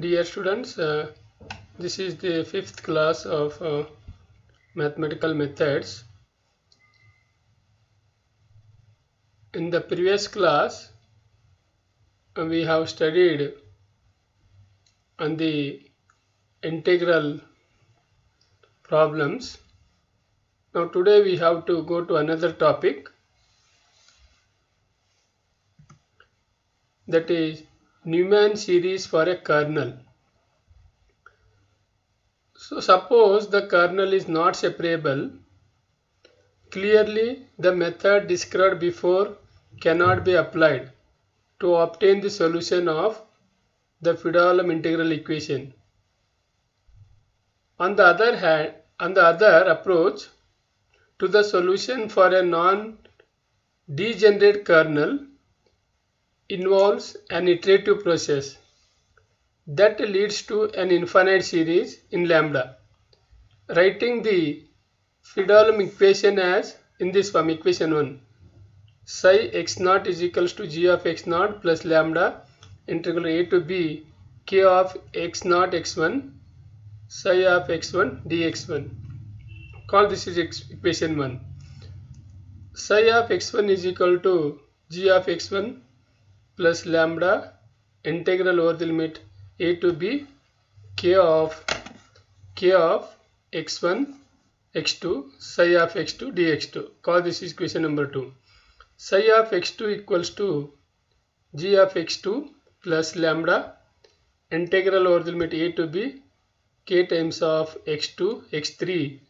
Dear students, this is the fifth class of mathematical methods. In the previous class, we have studied on the integral problems. Now today we have to go to another topic, that is Neumann series for a kernel. So suppose the kernel is not separable. Clearly, the method described before cannot be applied to obtain the solution of the Fedorlov integral equation. On the other approach to the solution for a non-degenerate kernel involves an iterative process that leads to an infinite series in lambda. Writing the Fedorlov equation as in this form, equation 1, psi x naught is equals to g of x naught plus lambda integral a to b k of x naught x1 psi of x1 dx1. Call this is equation 1. Psi of x1 is equal to g of x1 plus lambda integral over the limit a to b k of x1 x2 psi of x2 dx2. Call this is equation number 2. Psi of x2 equals to g of x2 plus lambda integral over the limit a to b k times of x2 x3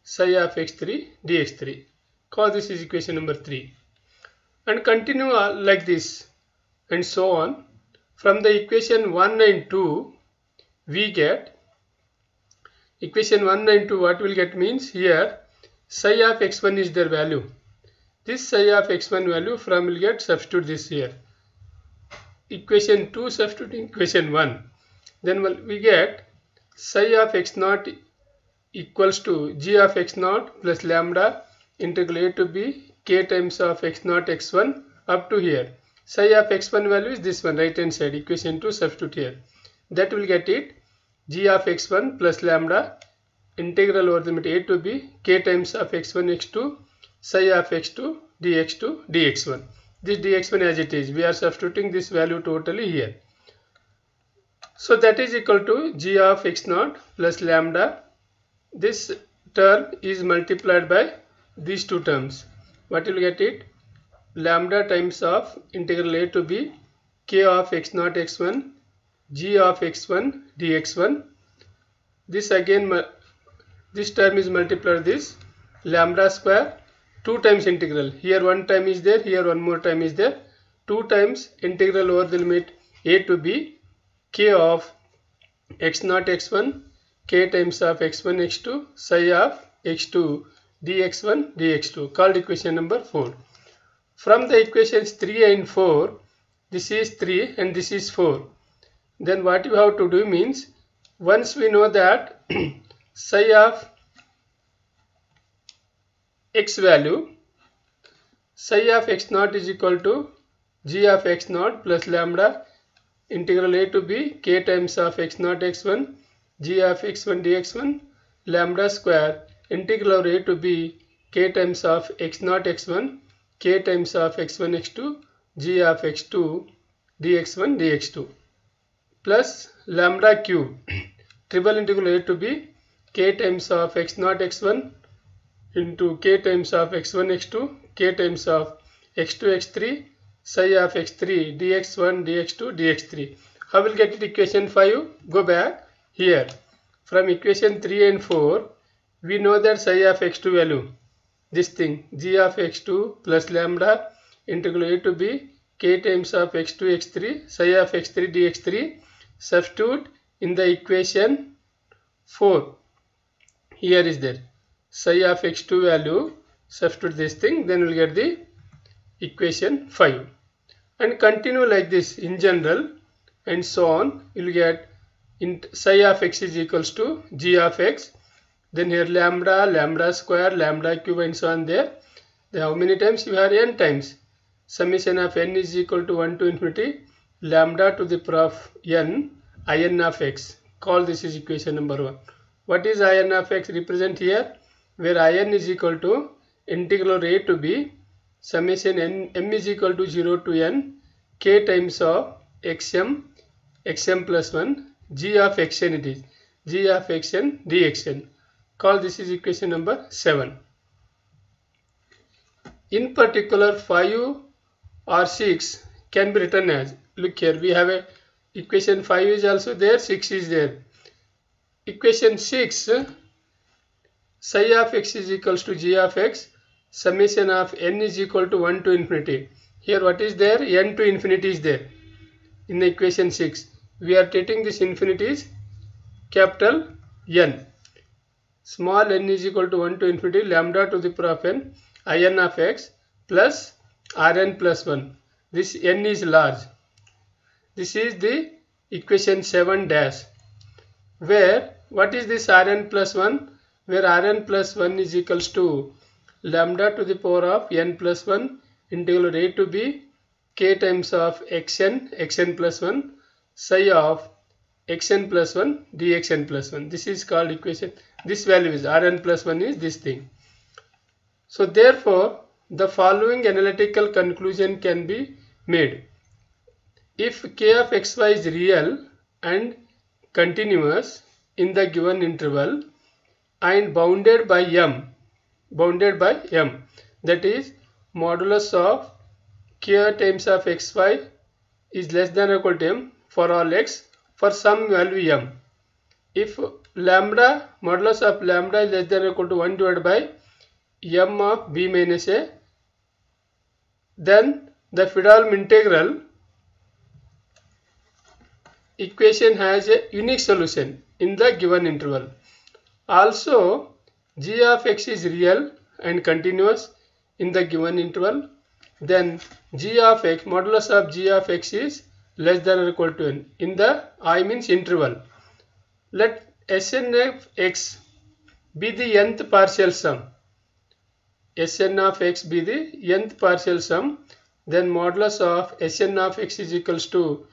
psi of x3 dx3. Call this is equation number 3. And continue like this and so on. From the equation 1 and 2 we get equation 1 and 2, what we'll get means here psi of x1 is their value. This psi of x1 value from will get substitute this here. Equation 2 substituting equation 1. Then we get psi of x0 equals to g of x0 plus lambda integral a to b k times of x0 x1 up to here. Psi of x1 value is this one, right hand side, equation 2 substitute here. That will get it g of x1 plus lambda integral over the limit a to b k times of x1 x2 psi of x2 dx2 dx1. This dx1 as it is, we are substituting this value totally here. So that is equal to g of x0 plus lambda. This term is multiplied by these two terms. What will get it? Lambda times of integral a to b k of x0 x1 g of x1 dx1. This again, this term is multiplied this lambda square 2 times integral. Here one time is there, here one more time is there. 2 times integral over the limit a to b k of x0 x1 k times of x1 x2 psi of x2 dx1 dx2, called equation number 4. From the equations 3 and 4, this is 3 and this is 4. Then what you have to do means, once we know that psi of x value, psi of x0 is equal to g of x0 plus lambda integral a to b k times of x0 x1 g of x1 dx1 lambda square integral over a to b k times of x0 x1 k times of x1 x2 g of x2 dx1 dx2 plus lambda cube triple integral a to b k times of x0 x1 into k times of x1 x2 k times of x2 x3 psi of x3 dx1 dx2 dx3. How will get it? Equation 5. Go back here. From equation 3 and 4 we know that psi of x2 value, this thing, g of x2 plus lambda integral a to b k times of x2 x3 psi of x3 dx3. Substitute in the equation 4. Here is there psi of x2 value, substitute this thing, then we'll get the equation 5. And continue like this in general and so on. You will get psi of x is equals to g of x. Then here lambda, lambda square, lambda cube and so on there. Then how many times? You have n times. Summation of n is equal to 1 to infinity lambda to the power of n In of x. Call this is equation number 1. What is in of x represent here? Where in is equal to integral a to b summation m is equal to 0 to n k times of xm plus 1 g of xn, it is g of xn dxn. Call this is equation number 7. In particular 5 or 6 can be written as, look here, we have a equation 5 is also there, 6 is there. Equation 6, psi of x is equals to g of x, summation of n is equal to 1 to infinity. Here what is there? N to infinity is there. In the equation 6, we are treating this infinity is capital N. Small n is equal to 1 to infinity lambda to the power of n, in of x plus Rn plus 1. This n is large. This is the equation 7 dash. Where what is this Rn plus 1? Where Rn plus 1 is equals to lambda to the power of n plus 1 integral a to b k times of xn plus 1 psi of xn plus 1 dxn plus 1. This is called equation. This value is Rn plus 1 is this thing. So therefore the following analytical conclusion can be made. If k of xy is real and continuous in the given interval and bounded by m, that is modulus of k times of xy is less than or equal to m for all x for some value m. If lambda, modulus of lambda is less than or equal to 1 divided by m of b minus a, then the Fedolm integral equation has a unique solution in the given interval. Also, g of x is real and continuous in the given interval, then g of x, modulus of g of x is less than or equal to n in the I means interval. Let Sn of x be the nth partial sum. Sn of x be the nth partial sum, then modulus of Sn of x is equals to,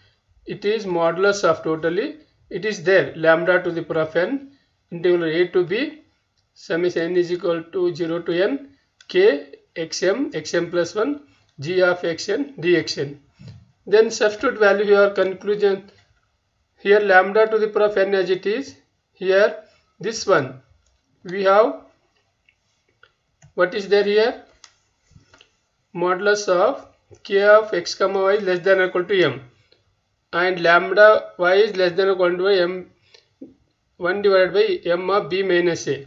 it is modulus of totally, it is there lambda to the power of n integral a to b summation n is equal to 0 to n k xm plus 1 g of xn dxn. Then substitute value here, conclusion here lambda to the power of n as it is. Here this one we have, what is there here? Modulus of k of x comma y less than or equal to m, and lambda y is less than or equal to m 1 divided by m of b minus a.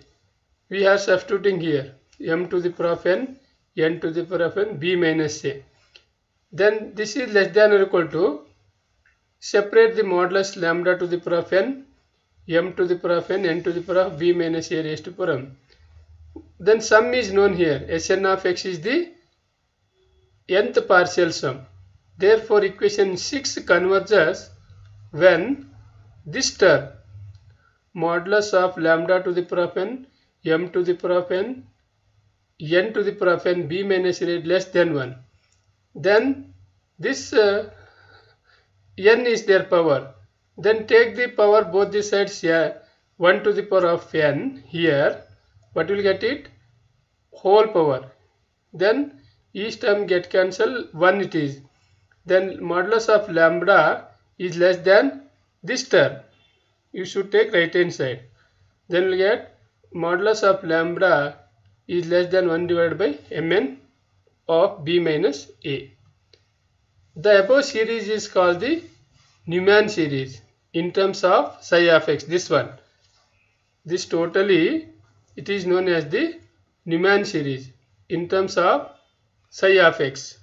We are substituting here m to the power of n to the power of n b minus a. Then this is less than or equal to, separate the modulus lambda to the power of n, m to the power of n to the power of b minus a raised to power m. Then sum is known here. Sn of x is the nth partial sum. Therefore equation 6 converges when this term modulus of lambda to the power of n, m to the power of n to the power of n b minus a less than 1. Then this n is their power. Then take the power both the sides here, 1 to the power of n here. What will get it? Whole power. Then each term get cancelled, 1 it is. Then modulus of lambda is less than this term. You should take right hand side. Then we get modulus of lambda is less than 1 divided by mn of b minus a. The above series is called the Neumann series in terms of psi of x. This one, this totally, it is known as the Neumann series in terms of psi of x.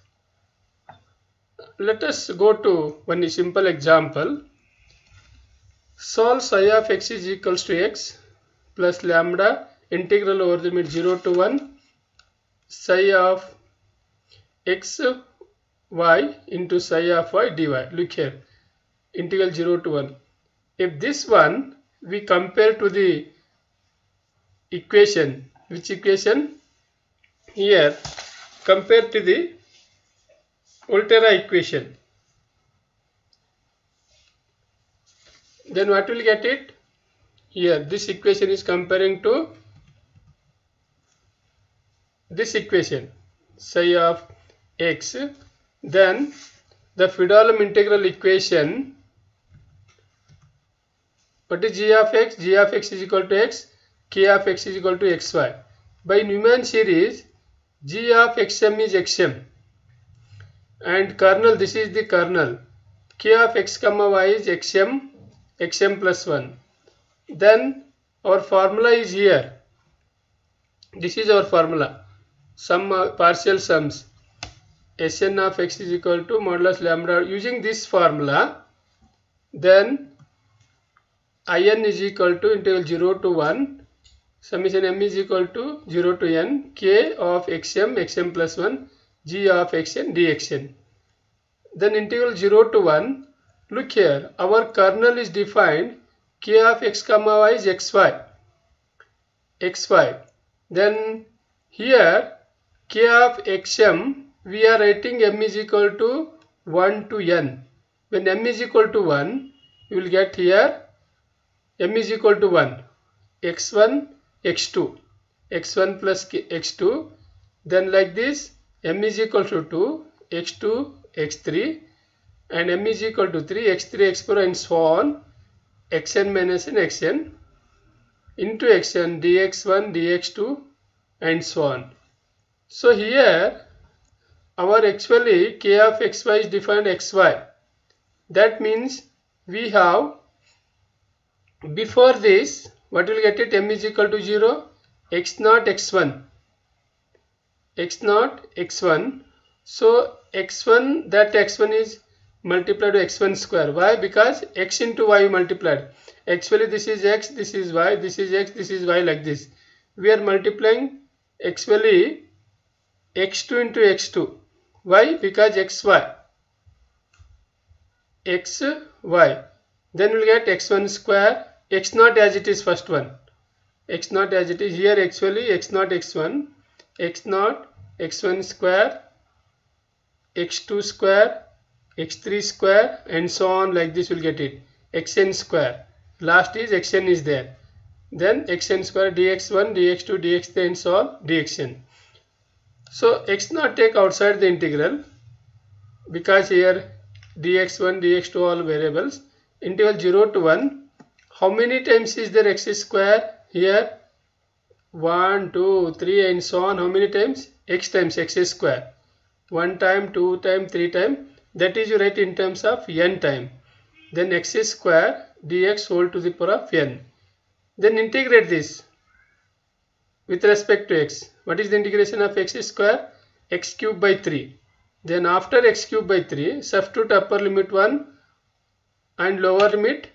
Let us go to one simple example. Solve psi of x is equals to x plus lambda integral over the limit 0 to 1 psi of x y into psi of y dy. Look here, integral 0 to 1. If this one we compare to the equation, which equation? Here compare to the Volterra equation. then what will get it? Here this equation is comparing to this equation psi of x. Then the Fredholm integral equation, what is g of x? G of x is equal to x, k of x is equal to xy. By Neumann series, g of xm is xm and kernel, this is the kernel, k of x comma y is xm plus 1. Then our formula is here. This is our formula, sum partial sums, Sn of x is equal to modulus lambda. Using this formula, then In is equal to integral 0 to 1 summation m is equal to 0 to n k of xm plus 1 g of xn dxn. Then integral 0 to 1, look here, our kernel is defined k of x comma y is xy. Then here k of xm, we are writing m is equal to 1 to n. When m is equal to 1, you will get here m is equal to 1, x1, x2, x1 plus x2, then like this m is equal to 2, x2, x3, and m is equal to 3, x3, x4 and so on, xn minus n, xn into xn, dx1, dx2 and so on. So here our actually k of xy is defined xy. That means we have, before this, what will get it? M is equal to 0, x0, x1, x0, x1. So x1, that x1 is multiplied to x1 square. Why? Because x into y multiplied. Actually this is x, this is y, this is x, this is y, like this. We are multiplying actually x2 into x2. Why? Because xy, xy. Then we'll get x1 square, x0 as it is, first one, x0 as it is. Here actually x0, x1, x0, x1 square, x2 square, x3 square and so on, like this will get it, xn square. Last is xn is there. Then xn square, dx1, dx2, dx3 and so on, dxn. So x0 take outside the integral because here dx1, dx2 all variables. Interval 0 to 1. How many times is there x square? Here 1, 2, 3 and so on. How many times? X times x square. 1 time, 2 time, 3 time. That is you write in terms of n time. Then x square dx whole to the power of n. Then integrate this with respect to x. What is the integration of x square? X cube by 3. Then after x cube by 3, substitute upper limit 1 and lower limit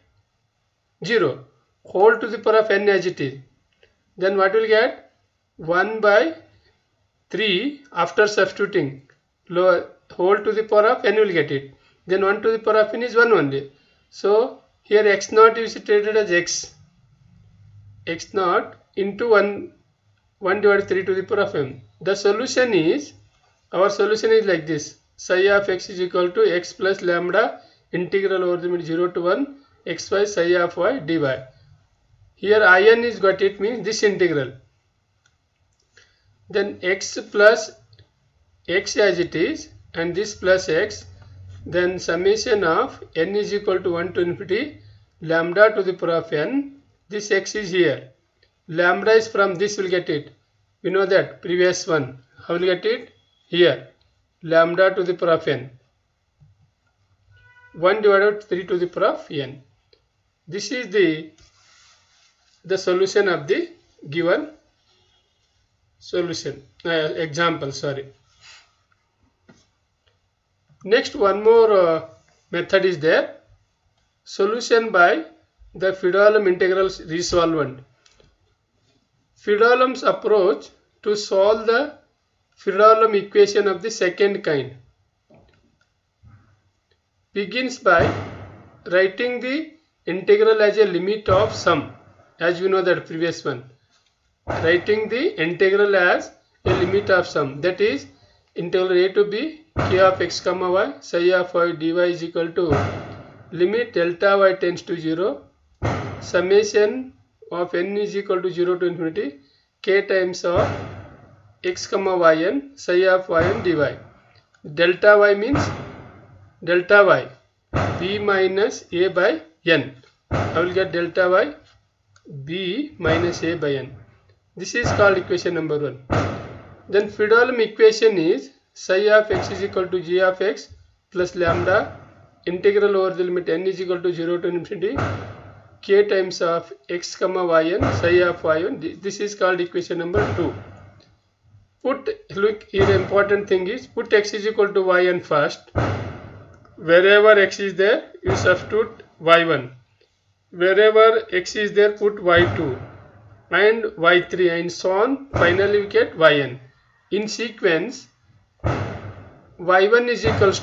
0. Whole to the power of n as it is. Then what will get? 1 by 3 after substituting. Lower whole to the power of n will get it. Then 1 to the power of n is 1 only. So here x0 is treated as x. x0 into 1 divided 3 to the power of n. The solution is, our solution is like this. Psi of x is equal to x plus lambda integral over the limit 0 to 1 xy psi of y dy. Here in is got it, means this integral. Then x plus x as it is and this plus x. Then summation of n is equal to 1 to infinity lambda to the power of n. This x is here. Lambda is from this, will get it. We know that previous one. How will get it? Here. Lambda to the power of n. 1 divided 3 to the power of n. This is the solution of the given solution. Example, sorry. Next, one more method is there. Solution by the Fredholm integral resolvent. Fredholm's approach to solve the Fredholm equation of the second kind begins by writing the integral as a limit of sum, as you know that previous one. Writing the integral as a limit of sum, that is integral a to b k of x comma y psi of y dy is equal to limit delta y tends to 0 summation of n is equal to 0 to infinity k times of x comma yn psi of yn dy. Delta y means delta y b minus a by n. I will get delta y b minus a by n. This is called equation number 1. Then Fredholm equation is psi of x is equal to g of x plus lambda integral over the limit n is equal to 0 to infinity k times of x comma yn psi of yn. This is called equation number 2. Look here, important thing is put x is equal to yn first. Wherever x is there, you substitute y1. Wherever x is there, put y2 and y3 and so on. Finally we get yn. In sequence, y1 is equals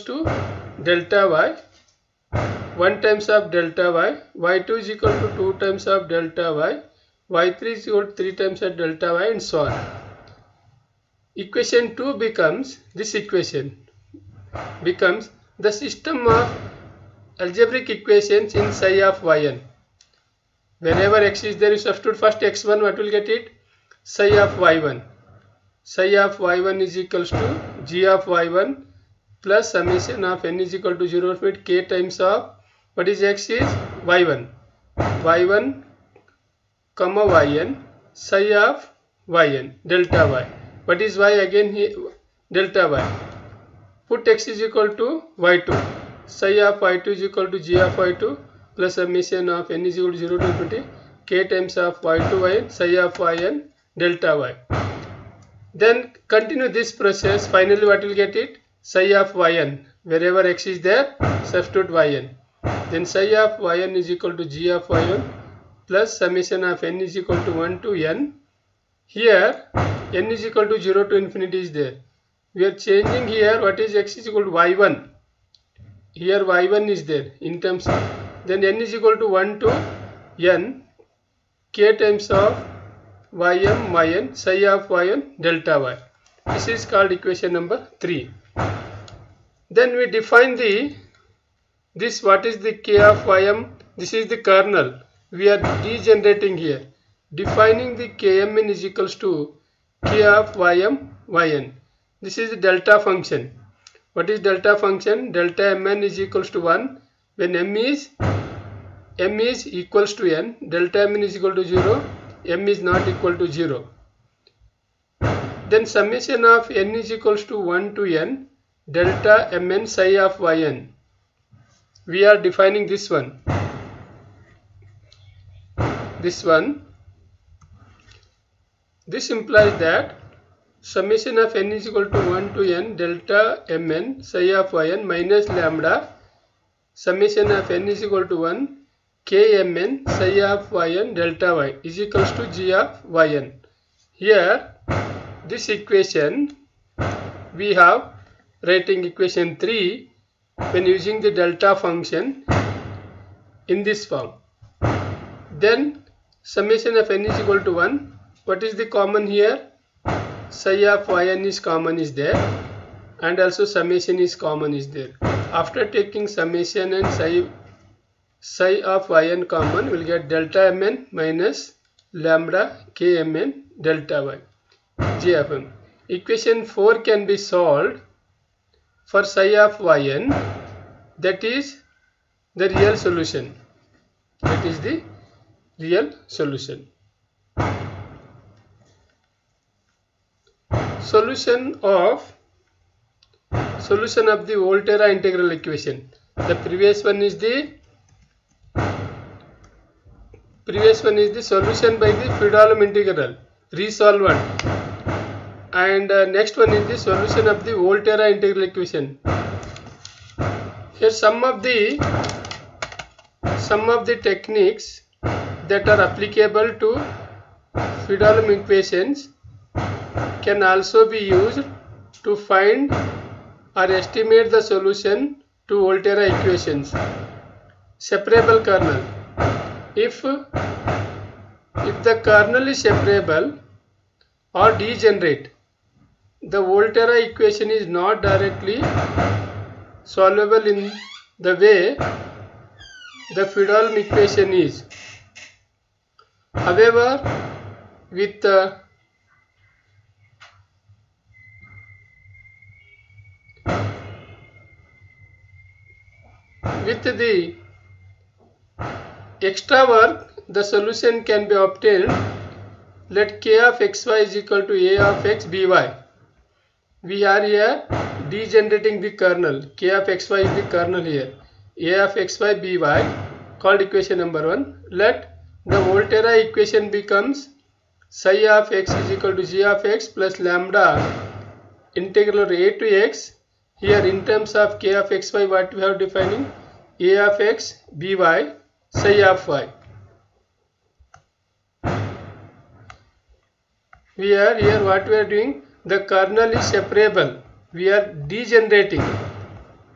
to delta y 1 times of delta y, y2 is equal to 2 times of delta y, y3 is equal to 3 times of delta y and so on. Equation 2 becomes, this equation becomes the system of algebraic equations in psi of yn. Wherever x is there, you substitute first x1, what will get it? Psi of y1. Psi of y1 is equals to g of y1 plus summation of n is equal to 0 to k times of, what is x is? y1. y1 comma yn psi of yn delta y. What is y again here? Delta y. Put x is equal to y2. Psi of y2 is equal to g of y2 plus summation of n is equal to 0 to infinity k times of y2 yn psi of yn delta y. Then continue this process. Finally what will get it? Psi of yn. Wherever x is there, substitute yn. Then psi of yn is equal to g of yn plus summation of n is equal to 1 to n. Here n is equal to 0 to infinity is there. We are changing here what is x is equal to y1. Here y1 is there in terms of, then n is equal to 1 to n k times of yn psi of yn delta y. This is called equation number 3. Then we define this what is the k of ym. This is the kernel. We are degenerating here. Defining the kmn is equals to k of yn. This is the delta function. What is delta function? Delta mn is equals to 1 when m is equals to n. Delta mn is equal to 0. M is not equal to 0. Then summation of n is equals to 1 to n delta mn psi of yn. We are defining this one. This implies that summation of n is equal to 1 to n delta mn psi of yn minus lambda summation of n is equal to 1 kmn psi of yn delta y is equals to g of yn. Here this equation we have writing equation 3 when using the delta function in this form. Then summation of n is equal to 1. What is the common here? Psi of yn is common is there and also summation is common is there. After taking summation and psi of yn common, we will get delta mn minus lambda kmn delta y g of m. Equation 4 can be solved for psi of yn, that is the real solution. That is the real solution. Solution of the Volterra integral equation. The previous one is the solution by the Fredholm integral, resolve one, and next one is the solution of the Volterra integral equation. Here some of the techniques that are applicable to Fredholm equations can also be used to find or estimate the solution to Volterra equations. Separable kernel. If the kernel is separable or degenerate, the Volterra equation is not directly solvable in the way the Fredholm equation is. However, with the extra work, the solution can be obtained. Let k of xy is equal to a of x by. We are here degenerating the kernel. K of xy is the kernel here. A of xy by, called equation number 1. Let the Volterra equation becomes psi of x is equal to g of x plus lambda integral a to x. Here in terms of k of xy, what we have defining? A of x by psi of y. We are here, what we are doing? The kernel is separable. We are degenerating.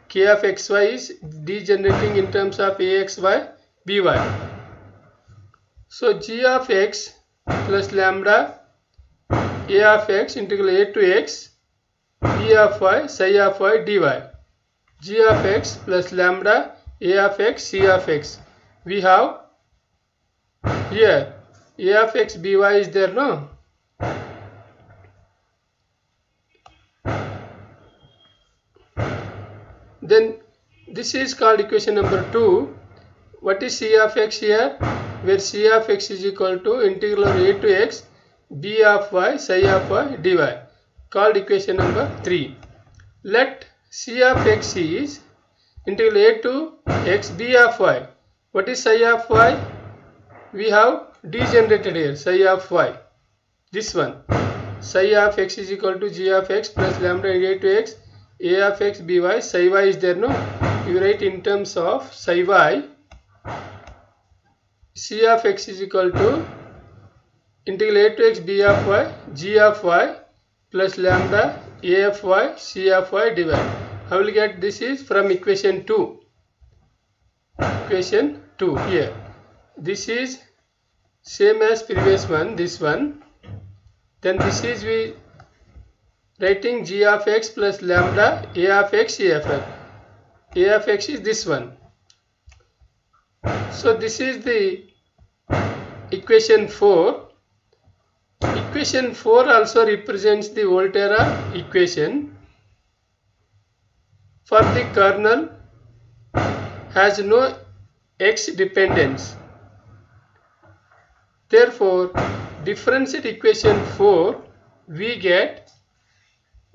K of xy is degenerating in terms of axy by. So g of x plus lambda a of x integral a to x b of y psi of y dy. G of x plus lambda a of x c of x. We have here a of x by is there, no? Then this is called equation number 2. What is c of x here? Where c of x is equal to integral of a to x b of y psi of y dy, called equation number 3. Let c of x is integral a to x b of y. What is psi of y? We have degenerated here, psi of y. This one, psi of x is equal to g of x plus lambda a to x a of x by. Psi y is there, no? You write in terms of psi y. C of x is equal to integral a to x b of y g of y plus lambda a of y c of y dy. I will get this is from equation 2. Equation 2 here. This is same as previous one, this one. Then this is we writing g of x plus lambda a of x c of x. A of x is this one. So this is the equation 4. Equation 4 also represents the Volterra equation. For the kernel has no x dependence. Therefore, differentiate equation 4, we get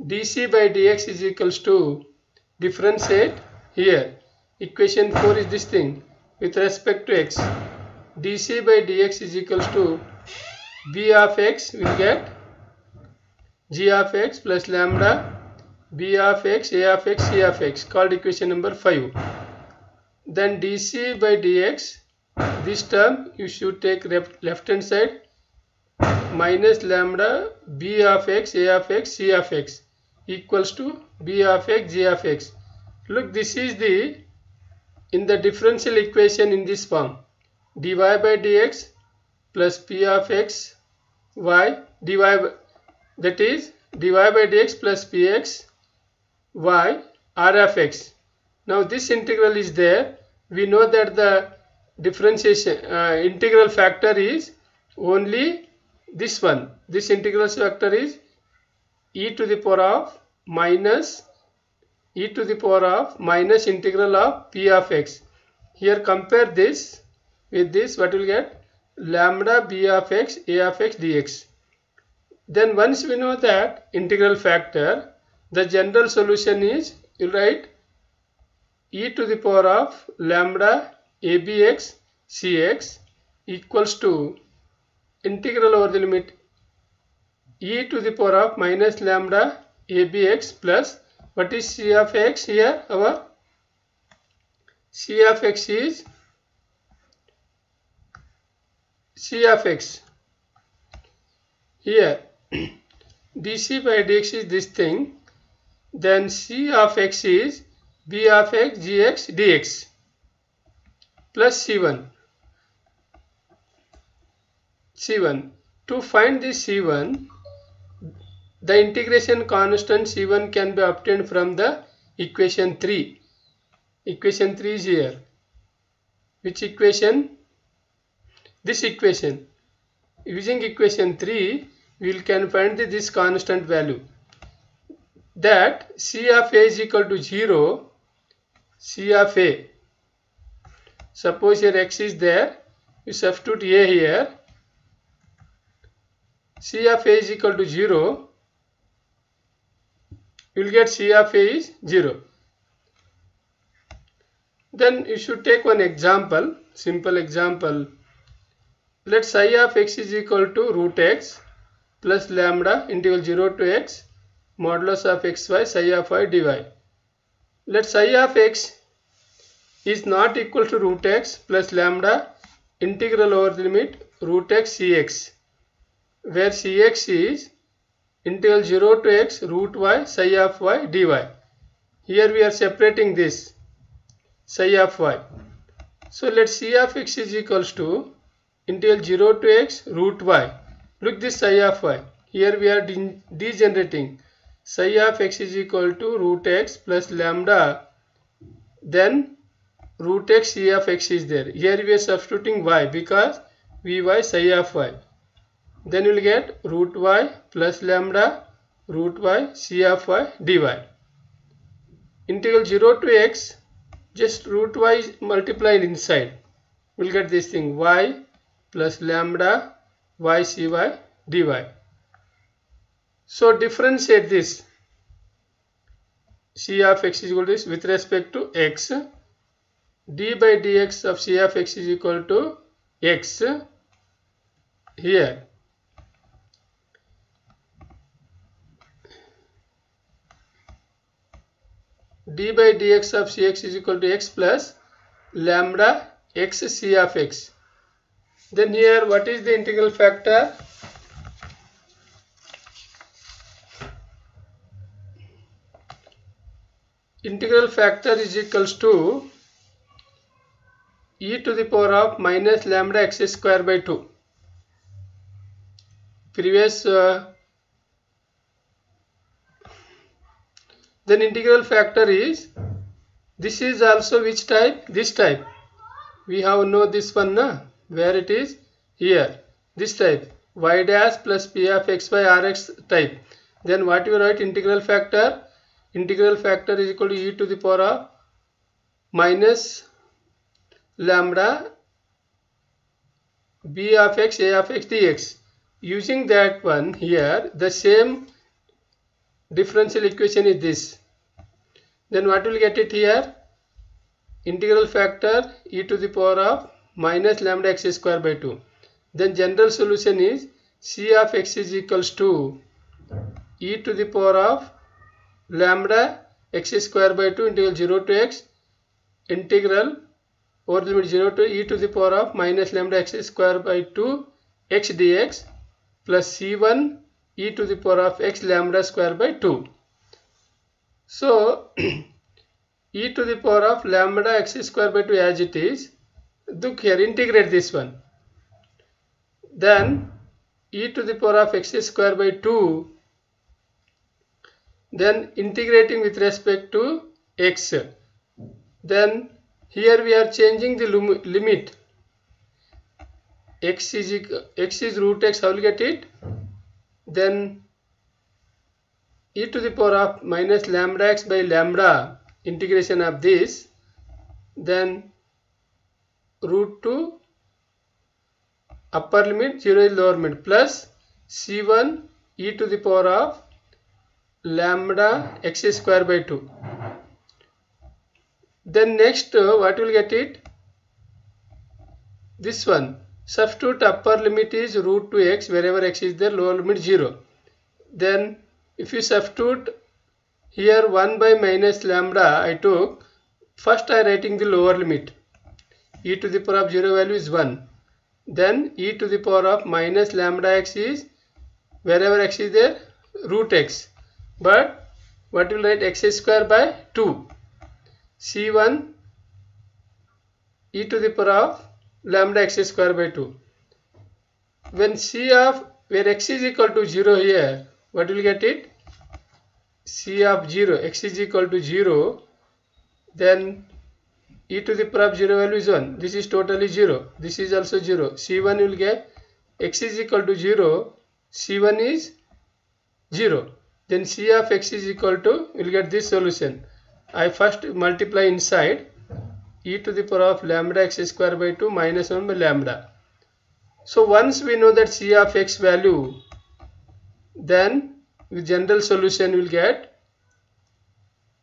dc by dx is equals to, differentiate here. Equation 4 is this thing with respect to x. dc by dx is equals to b of x, we will get g of x plus lambda b of x a of x c of x, called equation number 5. Then dc by dx, this term you should take left hand side, minus lambda b of x a of x c of x equals to b of x g of x. Look, this is the in the differential equation in this form, dy by dx plus p of x y dy by, that is dy by dx plus px y r of x. Now this integral is there. We know that the differentiation integral factor is only this one. This integral factor is e to the power of minus integral of p of x. Here compare this with this, what will get? Lambda b of x a of x dx. Then once we know that integral factor, the general solution is, you write e to the power of lambda abx cx equals to integral over the limit e to the power of minus lambda abx plus, what is c of x here? Our c of x is c of x. Here dc by dx is this thing. Then c of x is b of x gx dx plus c1. To find this c1, the integration constant c1 can be obtained from the equation 3. Equation 3 is here. Which equation? This equation. Using equation 3, we can find this constant value. That C of A is equal to 0. C of A. Suppose here x is there. You substitute A here. C of A is equal to 0. You will get C of A is 0. Then you should take one example, simple example. Let psi of x is equal to root x plus lambda integral 0 to x modulus of xy psi of y dy. Let psi of x is not equal to root x plus lambda integral over the limit root x cx, where cx is integral 0 to x root y psi of y dy. Here we are separating this psi of y. So let c of x is equals to integral 0 to x root y. Look this psi of y. Here we are degenerating. Psi of x is equal to root x plus lambda. Then root x c of x is there. Here we are substituting y because vy psi of y. Then you will get root y plus lambda root y c of y dy. Integral 0 to x, just root y multiplied inside. We will get this thing y plus lambda y cy dy. So differentiate this. C of x is equal to this with respect to x. D by dx of C of x is equal to x here. D by dx of cx is equal to x plus lambda x c of x. Then here what is the integral factor? Integral factor is equals to e to the power of minus lambda x square by 2. Previous then integral factor is, this is also which type? This type. We have know this one, na? Where it is? Here. This type. Y dash plus p of x by rx type. Then what you write integral factor? Integral factor is equal to e to the power of minus lambda b of x a of x dx. Using that one here, the same differential equation is this. Then what will get it here? Integral factor e to the power of minus lambda x square by 2. Then general solution is c of x is equals to e to the power of lambda x square by 2 integral 0 to x integral over the limit 0 to e to the power of minus lambda x square by 2 x dx plus c1 e to the power of x lambda square by 2. So e to the power of lambda x square by 2 as it is. Look here, integrate this one. Then e to the power of x square by 2. Then integrating with respect to x. Then here we are changing the limit. X is root x. How will you get it? Then e to the power of minus lambda x by lambda, integration of this, then root 2 upper limit 0 is lower limit plus c1 e to the power of lambda x square by 2. Then next what will get it? This one. Substitute upper limit is root 2x, wherever x is there, lower limit 0. Then if you substitute here 1 by minus lambda I took, first I writing the lower limit. E to the power of 0 value is 1. Then e to the power of minus lambda x is, wherever x is there, root x. But what will write? X square by 2. C1 e to the power of lambda x square by 2. When c of, where x is equal to 0 here, what will get it? C of 0, x is equal to 0. Then e to the power of 0 value is 1. This is totally 0. This is also 0. C1 will get x is equal to 0. C1 is 0. Then C of x is equal to, we'll get this solution. I first multiply inside e to the power of lambda x square by 2 minus 1 by lambda. So once we know that C of x value, then with general solution we will get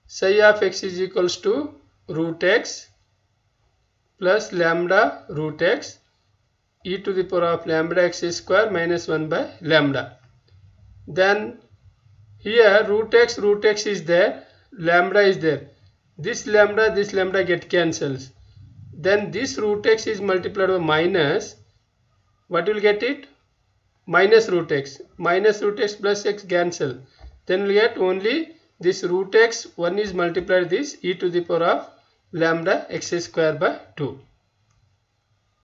psi of x is equals to root x plus lambda root x e to the power of lambda x square minus 1 by lambda. Then here root x is there, lambda is there. This lambda get cancels. Then this root x is multiplied by minus. What will get it? Minus root x. Minus root x plus x cancel. Then we get only this root x, one is multiplied this e to the power of lambda x square by 2.